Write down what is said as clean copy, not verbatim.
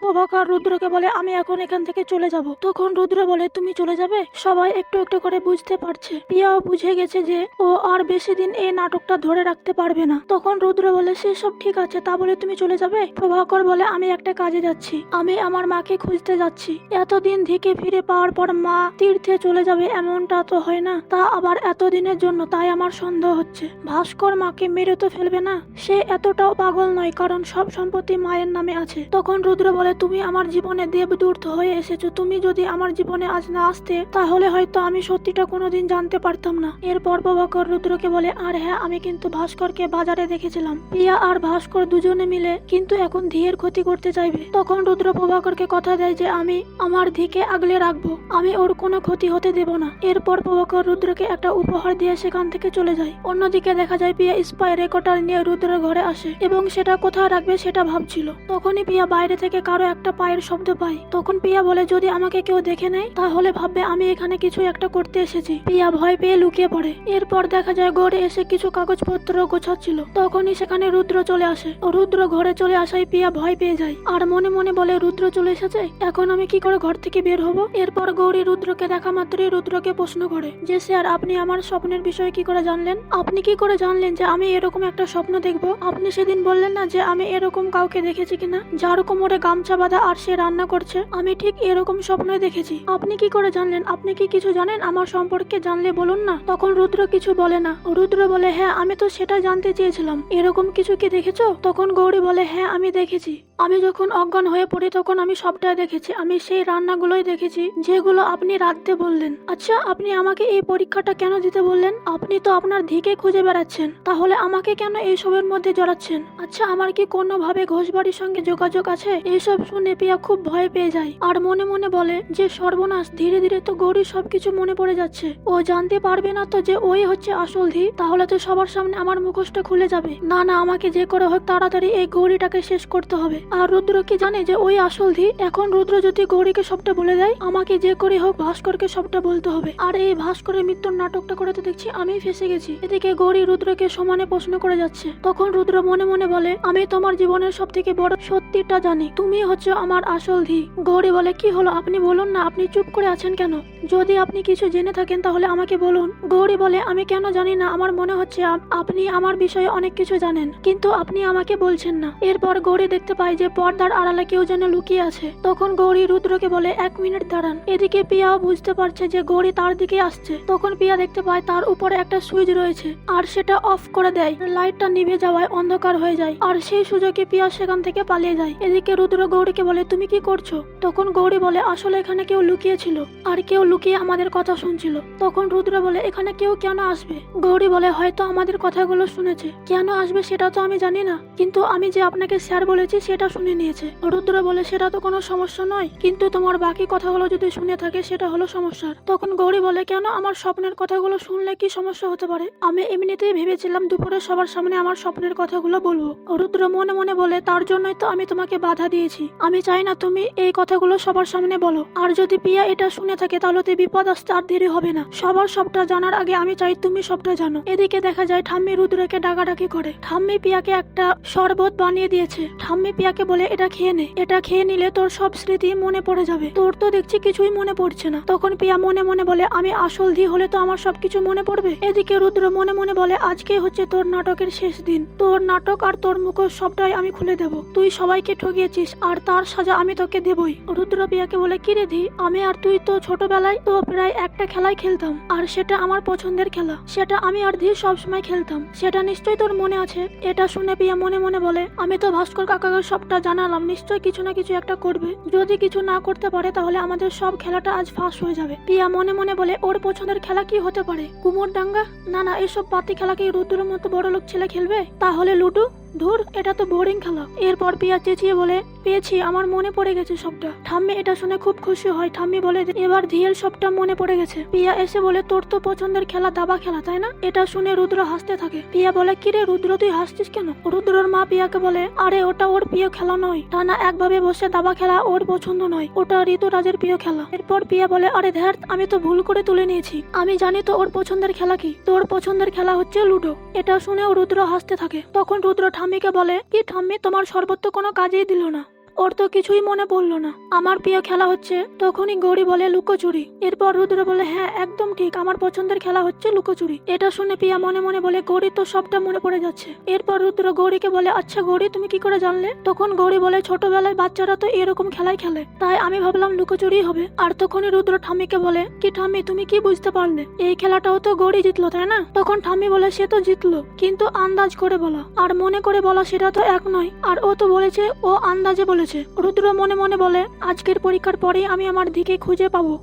প্রভাকর রুদ্রকে বলে আমি এখন এখান থেকে চলে যাব। তখন রুদ্র বলে তুমি চলে যাবে? সবাই একটু একটু করে বুঝতে পারছে, পিয়াও বুঝে গেছে যে ও আর বেশি দিন এই নাটকটা ধরে রাখতে পারবে না। তখন রুদ্র বলে সে সব ঠিক আছে, তা বলে তুমি চলে যাবে? প্রভাকর বলে আমি একটা কাজে যাচ্ছি, আমি আমার মাকে খুঁজতে যাচ্ছি। এতদিন ধিকে ফিরে পাওয়ার পর মা তীর্থে চলে যাবে এমনটা তো হয় না, তা আবার এতদিনের জন্য, তাই আমার সন্দেহ হচ্ছে ভাস্কর মাকে মেরে তো ফেলবে না। সে এতটাও পাগল নয়, কারণ সব সম্পত্তি মায়ের নামে আছে। তখন রুদ্র বলে তুমি আমার জীবনে দেবদূত হয়ে এসেছো, তুমি যদি আমার জীবনে আজ না আসতে তাহলে হয়তো আমি সত্যিটা কোনোদিন জানতে পারতাম না। এরপর প্রভাকর রুদ্রকে বলে আর হ্যাঁ, আমি কিন্তু ভাস্করকে বাজারে দেখেছিলাম, পিয়া আর ভাস্কর দুজনে মিলে কিন্তু এখন ধিয়ের ক্ষতি করতে চাইবে। তখন রুদ্র প্রভাকরকে কথা দেয় যে আমি আমার ধিকে আগলে রাখবো, আমি ওর কোনো ক্ষতি হতে দেব না। এরপর প্রভাকর রুদ্রকে একটা উপহার দিয়ে সেখান থেকে চলে যায়। অন্যদিকে দেখা যায় পিয়া স্পাই রেকর্ডার নিয়ে রুদ্রের ঘরে আসে এবং সেটা কোথায় রাখবে সেটা ভাবছিল। তখনই পিয়া বাইরে থেকে কারো একটা পায়ের শব্দ পায়। তখন পিয়া বলে যদি আমাকে কেউ দেখে নেয় তাহলে ভাববে আমি এখানে কিছু একটা করতে এসেছি। পিয়া ভয় পেয়ে লুকিয়ে পড়ে। এরপর দেখা যায় ঘরে এসে কিছু কাগজপত্র গোছাচ্ছিল, তখনই সেখানে রুদ্র চলে আসে। রুদ্র ঘরে চলে আসায় পিয়া ভয় পেয়ে যায় আর মনে মনে বলে রুদ্র চলে এসেছে, এখন আমি কি করে ঘর থেকে বের হব। এরপর গৌরী রুদ্রকে দেখা মাত্রই রুদ্রকে প্রশ্ন করে যে স্যার আপনি আমার স্বপ্নের বিষয়ে কি করে জানলেন? আপনি কি করে জানলেন যে আমি এরকম একটা স্বপ্ন দেখব? আপনি সেদিন বললেন না যে আমি এরকম কাউকে দেখেছি কিনা, যার কোমরে গামছা বাঁধা আর সে রান্না করছে? আমি ঠিক এরকম স্বপ্নই দেখেছি। আপনি কি করে জানলেন? আপনি কি কিছু জানেন আমার সম্পর্কে? জানলে বলুন না। তখন রুদ্র কিছু বলে না। রুদ্র বলে হ্যাঁ, আমি তো সেটা জানতে চেয়েছিলাম, এরকম কিছু কি দেখেছো? তখন গৌরী বলে হ্যাঁ, আমি দেখেছি। আমি যখন অজ্ঞান হয়ে পড়ি তখন আমি সবটাই দেখেছি, আমি সেই রান্নাগুলোই দেখেছি যেগুলো আপনি রাঁধতে বললেন। আচ্ছা, আপনি আমাকে এই পরীক্ষাটা কেন দিতে বললেন? আপনি তো আপনার ধিকে খুঁজে বেড়াচ্ছেন, তাহলে আমাকে কেন এইসবের মধ্যে জড়াচ্ছেন? আচ্ছা, আমার কি কোনোভাবে ঘোষবাড়ির সঙ্গে যোগাযোগ আছে? এইসব শুনে পিয়া খুব ভয় পেয়ে যায় আর মনে মনে বলে যে সর্বনাশ, ধীরে ধীরে তো গৌরী সবকিছু মনে পড়ে যাচ্ছে। ও জানতে পারবে না তো যে ওই হচ্ছে আসল ধি? তাহলে তো সবার সামনে আমার মুখোশটা খুলে যাবে। না না, আমাকে যে করে হোক তাড়াতাড়ি এই গৌরীটাকে শেষ করতে হবে। আর রুদ্র কি জানে যে ওই আসল ধি? এখন রুদ্র যদি গৌরীকে সবটা বলে দেয়, আমাকে যে করে হোক ভাস্করকে সবটা বলতে হবে। আর এই ভাস্করের মৃত্যুর নাটকটা করে তো দেখছি আমি ফেসে গেছি। এদিকে গৌরী রুদ্রকে সমানে প্রশ্ন করে যাচ্ছে। তখন রুদ্র মনে মনে বলে আমি তোমার জীবনের সব থেকে বড় সত্যিটা জানি, তুমি হচ্ছে আমার আসল ধি। গৌরী বলে কি হলো, আপনি বলুন না, আপনি চুপ করে আছেন কেন? যদি আপনি কিছু জেনে থাকেন তাহলে আমাকে বলুন। গৌরী বলে আমি কেন জানি না, আমার মনে হচ্ছে আপনি আমার বিষয়ে অনেক কিছু জানেন, কিন্তু আপনি আমাকে বলছেন না। এরপর গৌরী দেখতে পায় যে পর্দার আড়ালে কেউ যেন লুকিয়ে আছে। তখন গৌরী রুদ্রকে বলে 1 মিনিট দাঁড়ান। এদিকে পিয়াও বুঝতে পারছে যে গৌরী তার দিকে আসছে। তখন পিয়া দেখতে পায় তার উপরে একটা সুইচ রয়েছে আর সেটা অফ করে দেয়। লাইটটা নিভে যাওয়ায় অন্ধকার হয়ে যায় আর সেই সুযোগে পিয়া সেখান থেকে পালিয়ে যায়। এদিকে রুদ্র গৌরীকে বলে তুমি কি করছো? তখন গৌরী বলে আসলে এখানে কেউ লুকিয়ে ছিল আর কেউ লুকিয়ে আমাদের কথা শুনছিল। তখন রুদ্র বলে এখানে কেউ কেন আসবে? গৌরী বলে হয়তো আমাদের কথাগুলো শুনেছে, কেন আসবে সেটা তো আমি জানি না, কিন্তু আমি যে আপনাকে স্যার বলেছি সেটা শুনে নিয়েছে। রুদ্র বলে সেটা তো কোনো সমস্যা নয়, কিন্তু তোমার বাকি কথাগুলো যদি শুনে থাকে সেটা হলো সমস্যার। তখন গৌরী বলে কেন, আমার স্বপ্নের কথাগুলো শুনলে কি সমস্যা হতে পারে? আমি এমনিতেই ভেবেছিলাম দুপুরে সবার সামনে আমার স্বপ্নের কথাগুলো বলবো। রুদ্র মনে মনে বলে তার জন্যই তো আমি তোমাকে বাধা দিয়েছি, আমি চাই না তুমি এই কথাগুলো সবার সামনে বলো। আর যদি পিয়া এটা শুনে থাকে তাহলে তো বিপদ আসতে আর দেরি হবে না। সবার সবটা জানার আগে আমি চাই তুমি সবটা জানো। এদিকে দেখা যায় ঠাম্মি রুদ্রকে ডাকাডাকি করে। ঠাম্মি পিয়াকে একটা শরবত বানিয়ে দিয়েছে। ঠাম্মি পিয়াকে বলে এটা খেয়ে নে, এটা খেয়ে নিলে তোর সব স্মৃতি মনে পড়ে যাবে। তোর তো দেখছি কিছুই মনে পড়ছে না। তখন পিয়া মনে মনে বলে আমি আসল ধি হলে তো আমার সবকিছু মনে পড়বে। এদিকে রুদ্র মনে মনে বলে আজকে হচ্ছে তোর নাটকের শেষ দিন, তোর নাটক আর তোর মুখোশ সবটাই আমি খুলে দেব। তুই সবাইকে ঠকিয়েছিস আর তার সাজা আমি তোকে দেবই। রুদ্র পিয়াকে বলে কি রে ধি, আমি আর তুই তো ছোটবেলায় তো প্রায় একটা খেলাই খেলতাম, আর সেটা আমার পছন্দের খেলা, সেটা আমি আর ধি সবসময় খেলতাম, সেটা নিশ্চয়ই তোর মনে আছে। এটা শুনে পিয়া মনে মনে বলে আমি তো ভাস্কর কাকাকে সবটা জানালাম, নিশ্চয়ই কিছু না কিছু একটা করবে। যদি কিছু না করতে পারে তাহলে আমাদের সব খেলাটা আজ ফাঁস হয়ে যাবে। পিয়া মনে মনে বলে ওর পছন্দের খেলা কি হতে পারে? কুমোর ডাঙ্গা? না না, এসব পাতি খেলা কি রুদ্রের মতো বড় লোক ছেলে খেলবে? তাহলে লুডো? ধুর, এটা তো বোরিং খেলা। এরপর পিয়া চেঁচিয়ে বলে পেয়েছি, আমার মনে পড়ে গেছে সবটা। ঠাম্মি এটা শুনে খুব খুশি হয়। ঠাম্মি বলে এবার ধিয়ের সবটা মনে পড়ে গেছে। পিয়া এসে বলে তোর তো পছন্দের খেলা দাবা খেলা, তাই না? এটা শুনে রুদ্র হাসতে থাকে। পিয়া বলে কিরে রুদ্র, তুই হাসছিস কেন? রুদ্রর মা পিয়াকে বলে আরে ওটা ওর প্রিয় খেলা নয়, টানা একভাবে বসে দাবা খেলা ওর পছন্দ নয়, ওটা ঋতুরাজের প্রিয় খেলা। এরপর পিয়া বলে আরে ধ্যার, আমি তো ভুল করে তুলে নিয়েছি, আমি জানি তো ওর পছন্দের খেলা কি, তোর পছন্দের খেলা হচ্ছে লুডো। এটা শুনেও রুদ্র হাসতে থাকে। তখন রুদ্র ঠাম্মিকে বলে কি ঠাম্মি, তোমার শরবত তো কোনো কাজেই দিল না। ওর তো কিছুই মনে পড়লো না। আমার প্রিয় খেলা হচ্ছে, তখনই গৌরী বলে লুকোচুরি। এরপর রুদ্র বলে হ্যাঁ একদম ঠিক, আমার পছন্দের খেলা হচ্ছে লুকোচুরি। এটা শুনে প্রিয়া মনে মনে বলে গৌরী তো সবটা মনে পড়ে যাচ্ছে। এরপর রুদ্র গৌরীকে বলে আচ্ছা গৌরী তুমি কি করে জানলে? তখন গৌরী বলে ছোটবেলায় বাচ্চারা তো এরকম খেলাই খেলে, তাই আমি ভাবলাম লুকোচুরি হবে। আর তখনই রুদ্র ঠাম্মিকে বলে কি ঠাম্মি তুমি কি বুঝতে পারলে? এই খেলাটাও তো গৌরী জিতলো তাই না? তখন ঠাম্মি বলে সে তো জিতলো, কিন্তু আন্দাজ করে বলা আর মনে করে বলা সেটা তো এক নয়। আর ও তো বলেছে ও আন্দাজে বলেছে। রুদ্র মনে মনে বলে আজকের পরীক্ষার পরেই আমি আমার দিকে খুঁজে পাবো।